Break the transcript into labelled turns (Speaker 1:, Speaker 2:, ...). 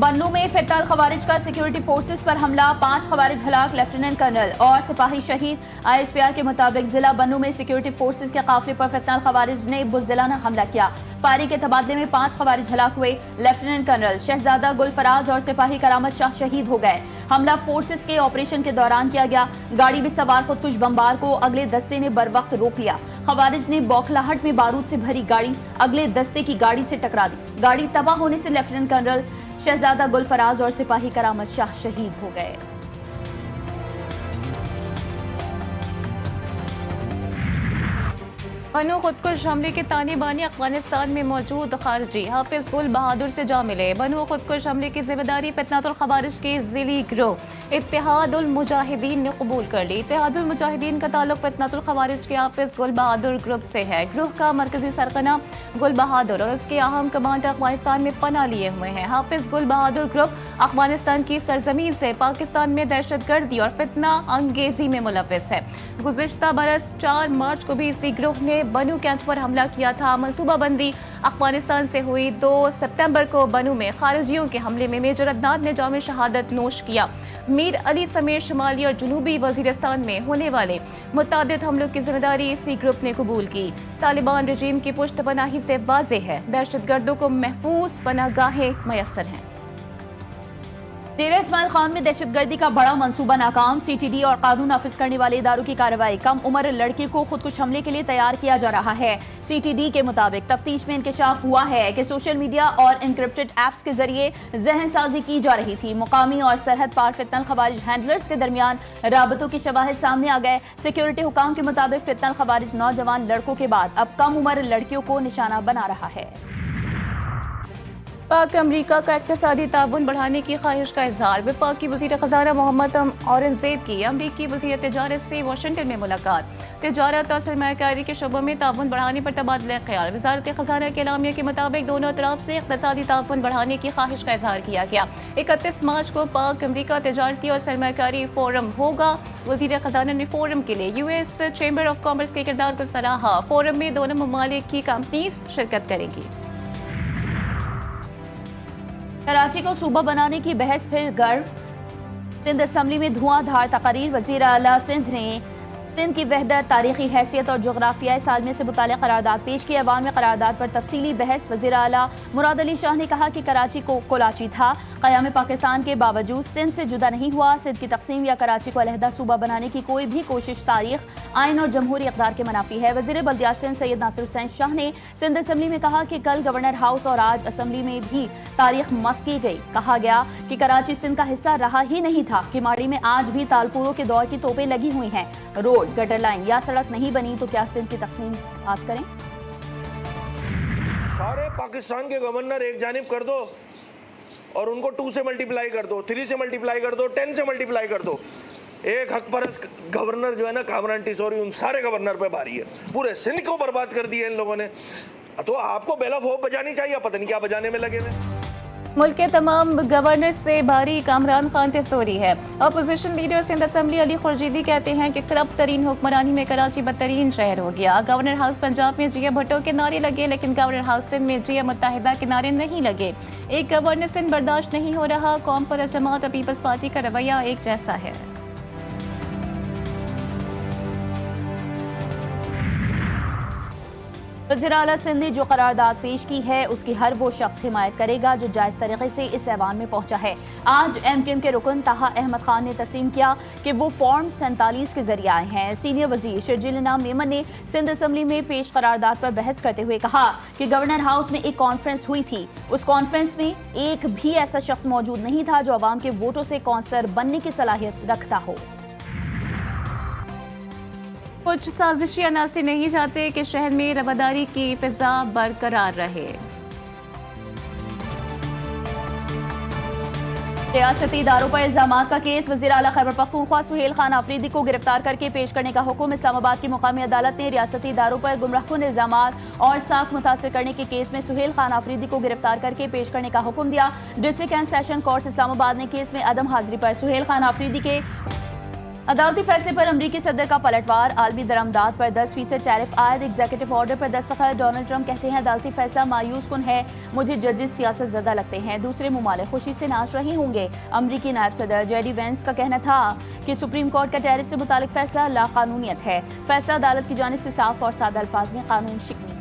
Speaker 1: बन्नू में फितल खवारिज का security forces पर हमला, 5 खवारिज हलाक, लेफ्टिनेंट कर्नल और सिपाही शहीद। ISPR के मुताबिक जिला बन्नू में सिक्योरिटी फोर्सेस के काफिले पर फितल खवारिज ने बुज़दिलाना हमला किया। फायरिंग के तबादले में 5 खवारिज हलाक हुए। लेफ्टिनेंट कर्नल शहजादा गुल फराज और सिपाही करामत शाह शहीद हो गए। हमला फोर्सेस के ऑपरेशन के दौरान किया गया। गाड़ी में सवार खुदकुश बमबार को अगले दस्ते ने बर वक्त रोक लिया। खवारिज ने बौखलाहट में बारूद से भरी गाड़ी अगले दस्ते की गाड़ी से टकरा दी। गाड़ी तबाह होने से लेफ्टिनेंट कर्नल शहजादा गुल फराज और सिपाही करामत शाह शहीद हो गए। बन्नू खुदकुश हमले के ताने बाने अफगानिस्तान में मौजूद खारजी हाफिज गुल बहादुर से जा मिले। बन्नू खुदकुश हमले की जिम्मेदारी फितनातुल खवारिज के जिली गिरोह इत्तेहादुल मुजाहिदीन ने कबूल कर ली। इत्तेहादुल मुजाहिदीन का ताल्लुक फितनातुल खवारिज के हाफिज गुल बहादुर ग्रुप से है। ग्रुप का मरकजी सरगना गुल बहादुर और उसके अहम कमांडर अफगानिस्तान में पनाह लिए हुए हैं। हाफिज गुल बहादुर ग्रुप अफगानिस्तान की सरजमीन से पाकिस्तान में दहशतगर्दी और फितना अंगेजी में मुलविस है। गुज़िश्ता बरस 4 मार्च को भी इसी ग्रुप ने बन्नू कैंप पर हमला किया था। मनसूबाबंदी अफगानिस्तान से हुई। 2 सितंबर को बन्नू में खारिजियों के हमले में मेजर अदनान ने जाम शहादत नोश किया। मीर अली समेत शुमाली और जनूबी वजीरिस्तान में होने वाले मुतादिद हमलों की जिम्मेदारी इसी ग्रुप ने कबूल की। तालिबान रजीम की पुश्त पनाही से वाज़ेह है दहशतगर्दों को महफूज पनाहगाहें मयसर हैं। डेरा इस्माइल खान में दहशतगर्दी का बड़ा मंसूबा नाकाम। CTD और कानून नाफिज करने वाले इदारों की कार्रवाई। कम उम्र लड़के को खुदकुश हमले के लिए तैयार किया जा रहा है। CTD के मुताबिक तफ्तीश में इंकशाफ हुआ है कि सोशल मीडिया और इंक्रिप्टेड ऐप्स के जरिए जहन साजी की जा रही थी। मुकामी और सरहद पार फितनल खवारिज हैंडलर्स के दरमियान राबतों के शवाहिद सामने आ गए। सिक्योरिटी हुकाम के मुताबिक फितनल खवारिज नौजवान लड़कों के बाद अब कम उम्र लड़कियों को निशाना बना रहा है। पाक अमरीका का इक़्तिसादी ताउन बढ़ाने की ख्वाहिश का इजहार। वफाक की वज़ीर ख़ज़ाना मोहम्मद औरंगज़ेब की अमरीकी वज़ीर तिजारत से वाशिंगटन में मुलाकात। तिजारत और सरमायाकारी के शोबों में ताउन बढ़ाने पर तबादला ख्याल। वज़ारत ख़ज़ाना के एलामिया के मुताबिक दोनों तरफ से इक़्तिसादी ताउन बढ़ाने की ख्वाहिश का इजहार किया गया। 31 मार्च को पाक अमरीका तिजारती और सरमायाकारी फोरम होगा। वज़ीर ख़ज़ाना ने फोरम के लिए US चैम्बर ऑफ कॉमर्स के किरदार को सराहा। फोरम में दोनों ममालिक की कंपनीज शिरकत करेंगी। कराची को सूबा बनाने की बहस फिर गर्म। सिंध असम्बली में धुआंधार तकरीर। वज़ीर आला सिंध ने सिंध की वहदत, तारीखी हैसियत और जोग्राफियाई सालमे से मुताल्लिक़ करारदाद पेश की। अवान में करारदाद पर तफसीली बहस। वज़ीर आला मुराद अली शाह ने कहा कि कराची को कोलाची था। क़याम पाकिस्तान के बावजूद सिंध से जुदा नहीं हुआ। सिंध की तकसीम या कराची को अलहदा सूबा बनाने की कोई भी कोशिश तारीख, आइन और जमहूरी इक़्तिदार के मनाफी है। वज़ीर बल्दियात सिंध सैयद नासिर हुसैन शाह ने सिंध असम्बली में कहा कि कल गवर्नर हाउस और आज असम्बली में भी तारीख मस की गई। कहा गया कि कराची सिंध का हिस्सा रहा ही नहीं था। किमाड़ी में आज भी तालपुरों के दौर की तोपें लगी हुई हैं। रोड, गटर लाइन या सड़क नहीं बनी तो क्या सिंध की तकसीम बात करें?
Speaker 2: सारे पाकिस्तान के गवर्नर एक जानिब कर दो और उनको 2 से मल्टीप्लाई कर दो, 3 से मल्टीप्लाई कर दो, 10 से मल्टीप्लाई कर दो। एक हक परस्त गवर्नर जो है ना, कामरान टिसोरी, उन सारे गवर्नर पे भारी है। पूरे सिंध को बर्बाद कर दिया इन लोगों ने। तो आपको बेल ऑफ होप बजानी चाहिए, पता नहीं क्या बजाने में लगे हुए।
Speaker 1: मुल्क के तमाम गवर्नर से भारी कामरान खान तिसोरी है। Opposition leader Sindh assembly Ali Khurshidi कहते हैं कि करप्ट तरीन हुक्मरानी में कराची बदतरीन शहर हो गया। गवर्नर हाउस पंजाब में जिया भट्टो के नारे लगे, लेकिन गवर्नर हाउस सिंध में जिया मुत्तहिदा के नारे नहीं लगे। एक गवर्नर सिंध बर्दाश्त नहीं हो रहा। कौम परस्त जमात और पीपल्स पार्टी का रवैया एक जैसा है। वज़ीर आला सिंध ने जो करारदाद पेश की है उसकी हर वो शख्स हिमायत करेगा जो जायज़ तरीके से इस ऐवान में पहुंचा है। आज MKM के रुकन ताहा अहमद खान ने तस्लीम किया कि वो फॉर्म 47 के जरिए आए हैं। सीनियर वज़ीर शर्जील इनाम मेमन ने सिंध असम्बली में पेश करारदाद पर बहस करते हुए कहा कि गवर्नर हाउस में एक कॉन्फ्रेंस हुई थी। उस कॉन्फ्रेंस में एक भी ऐसा शख्स मौजूद नहीं था जो अवाम के वोटों से कौंसलर बनने की सलाहियत रखता हो। कुछ साजिशी अनासिर नहीं चाहते कि शहर में रवादारी की फिजा बरकरार रहे। रियासती इदारों पर इल्जामात का केस। वज़ीर आला खैबर पख्तूनख्वा सुहेल खान आफरीदी को गिरफ्तार करके पेश करने का हुक्म। इस्लामाबाद की मुकामी अदालत ने रियासती इदारों पर गुमराहकुन इल्जामात और साख मुतासिर करने के केस में सुहेल खान आफरीदी को गिरफ्तार करके पेश करने का हुक्म दिया। District and session court Islamabad ने केस में अदम हाजिरी पर सुहेल खान आफरीदी के
Speaker 3: अदालती फैसले पर अमरीकी सदर का पलटवार, आलमी दरामदात पर 10% टैरिफ आयद, एग्जीक्यूटिव ऑर्डर पर दस्तखत। डोनाल्ड ट्रंप कहते हैं अदालती फैसला मायूस कुन है, मुझे जजेस सियासत ज़दा लगते हैं, दूसरे मुमालिक खुशी से नाच रहे होंगे। अमरीकी नायब सदर जेडी वेंस का कहना था कि सुप्रीम कोर्ट का टैरिफ से मुतालिक फैसला लाकानूनियत है। फैसला अदालत की जानिब से साफ और सादा अल्फाज में कानून शिकनी